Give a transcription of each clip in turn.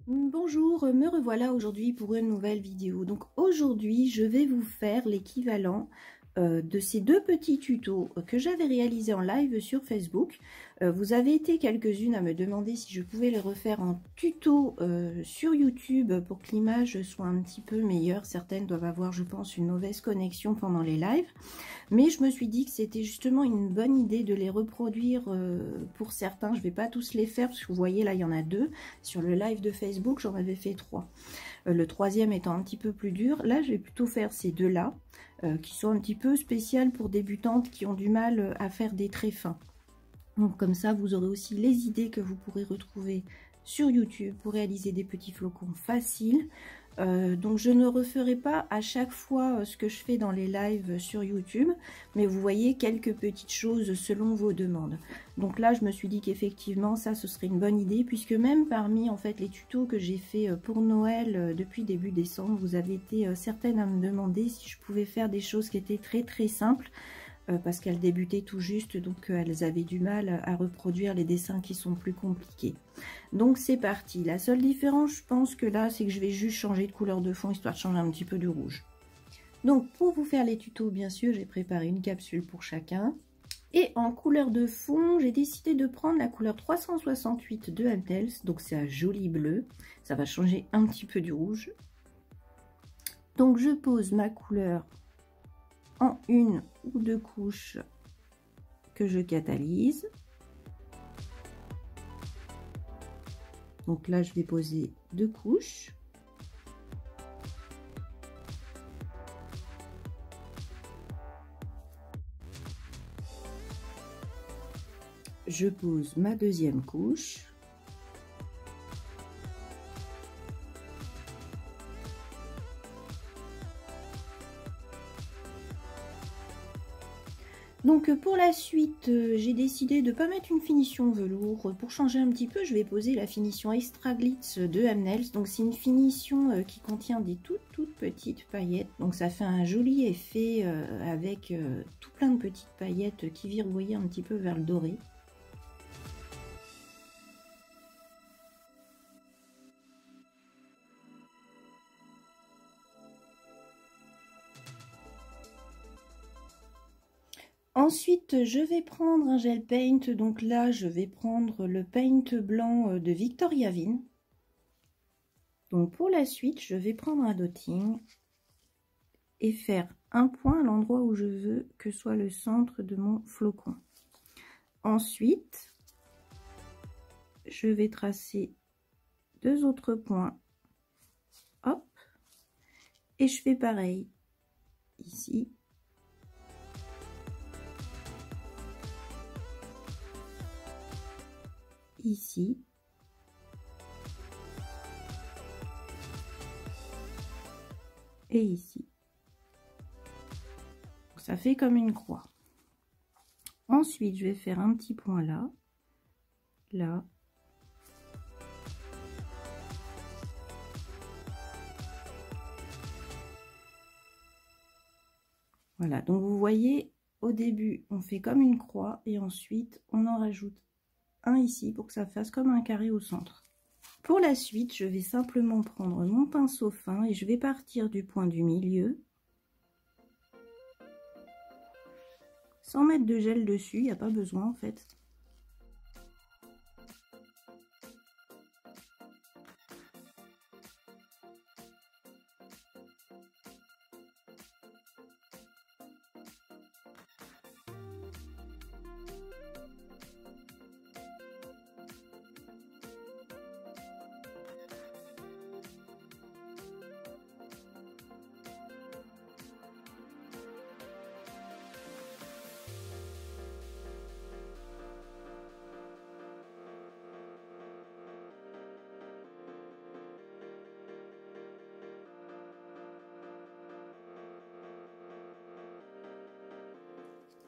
Bonjour, me revoilà aujourd'hui pour une nouvelle vidéo. Donc aujourd'hui, je vais vous faire l'équivalent de ces deux petits tutos que j'avais réalisés en live sur Facebook. Vous avez été quelques-unes à me demander si je pouvais les refaire en tuto sur YouTube pour que l'image soit un petit peu meilleure. Certaines doivent avoir, je pense, une mauvaise connexion pendant les lives. Mais je me suis dit que c'était justement une bonne idée de les reproduire pour certains. Je ne vais pas tous les faire parce que vous voyez là, il y en a deux. Sur le live de Facebook, j'en avais fait 3. Le troisième étant un petit peu plus dur. Là, je vais plutôt faire ces deux-là qui sont un petit peu spéciales pour débutantes qui ont du mal à faire des traits fins. Donc comme ça, vous aurez aussi les idées que vous pourrez retrouver sur YouTube pour réaliser des petits flocons faciles. Donc je ne referai pas à chaque fois ce que je fais dans les lives sur YouTube, mais vous voyez quelques petites choses selon vos demandes. Donc là je me suis dit qu'effectivement ça ce serait une bonne idée, puisque même parmi en fait les tutos que j'ai fait pour Noël depuis début décembre, vous avez été certaines à me demander si je pouvais faire des choses qui étaient très simples, parce qu'elles débutaient tout juste, donc elles avaient du mal à reproduire les dessins qui sont plus compliqués. Donc c'est parti. La seule différence, je pense que là, c'est que je vais juste changer de couleur de fond, histoire de changer un petit peu du rouge. Donc pour vous faire les tutos, bien sûr, j'ai préparé une capsule pour chacun. Et en couleur de fond, j'ai décidé de prendre la couleur 368 de Hantels. Donc c'est un joli bleu. Ça va changer un petit peu du rouge. Donc je pose ma couleur en une ou deux couches que je catalyse. Donc là, je vais poser deux couches. Je pose ma deuxième couche. Donc pour la suite, j'ai décidé de ne pas mettre une finition velours. Pour changer un petit peu, je vais poser la finition Extra Glitz de Hantels. Donc c'est une finition qui contient des toutes petites paillettes. Donc ça fait un joli effet avec tout plein de petites paillettes qui virevoient un petit peu vers le doré. Ensuite, je vais prendre un gel paint. Donc là, je vais prendre le paint blanc de Victoria Vin. Donc pour la suite, je vais prendre un dotting et faire un point à l'endroit où je veux que soit le centre de mon flocon. Ensuite, je vais tracer deux autres points. Hop. Et je fais pareil ici. Ici. Et ici. Ça fait comme une croix. Ensuite, je vais faire un petit point là, là. Voilà, donc vous voyez, au début, on fait comme une croix et ensuite, on en rajoute un ici pour que ça fasse comme un carré au centre. Pour la suite, je vais simplement prendre mon pinceau fin et je vais partir du point du milieu. Sans mettre de gel dessus, il n'y a pas besoin en fait.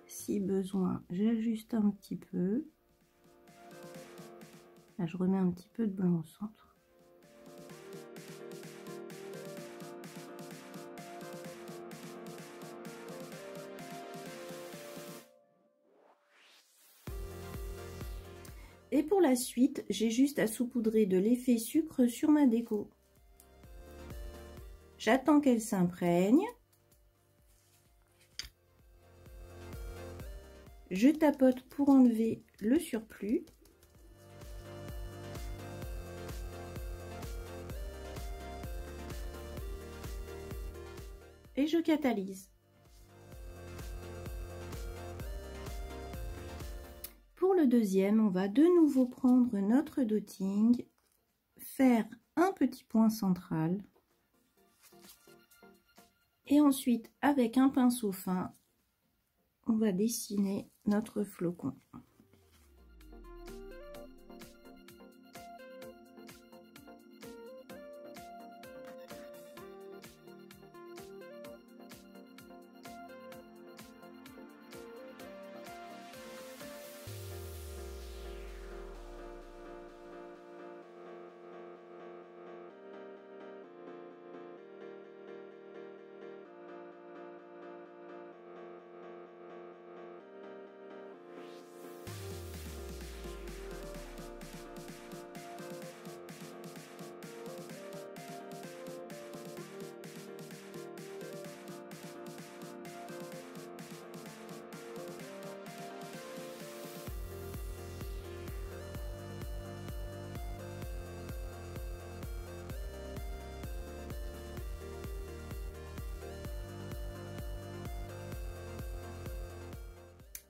Si besoin, j'ajuste un petit peu. Là, je remets un petit peu de blanc au centre. Et pour la suite, j'ai juste à saupoudrer de l'effet sucre sur ma déco. J'attends qu'elle s'imprègne. Je tapote pour enlever le surplus. Et je catalyse. Pour le deuxième, on va de nouveau prendre notre dotting, faire un petit point central et ensuite avec un pinceau fin, on va dessiner notre flocon.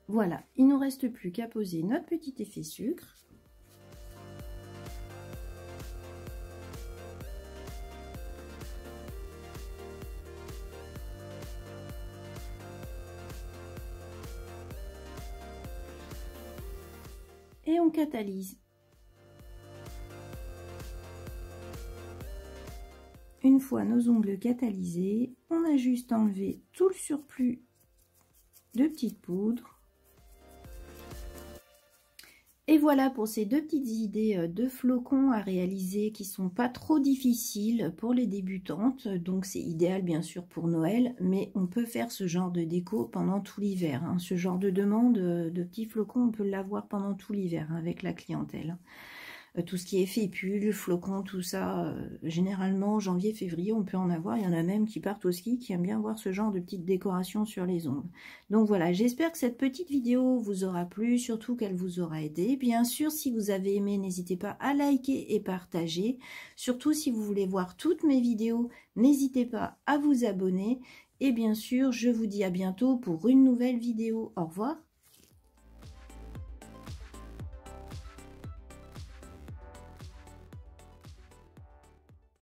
Voilà, il ne nous reste plus qu'à poser notre petit effet sucre. Et on catalyse. Une fois nos ongles catalysés, on a juste enlevé tout le surplus de petite poudre. Et voilà pour ces deux petites idées de flocons à réaliser qui sont pas trop difficiles pour les débutantes. Donc c'est idéal bien sûr pour Noël, mais on peut faire ce genre de déco pendant tout l'hiver. Hein. Ce genre de demande de petits flocons, on peut l'avoir pendant tout l'hiver hein, avec la clientèle. Tout ce qui est fépule, flocons, tout ça, généralement janvier, février, on peut en avoir. Il y en a même qui partent au ski, qui aiment bien voir ce genre de petites décorations sur les ongles. Donc voilà, j'espère que cette petite vidéo vous aura plu, surtout qu'elle vous aura aidé. Bien sûr, si vous avez aimé, n'hésitez pas à liker et partager. Surtout si vous voulez voir toutes mes vidéos, n'hésitez pas à vous abonner. Et bien sûr, je vous dis à bientôt pour une nouvelle vidéo. Au revoir.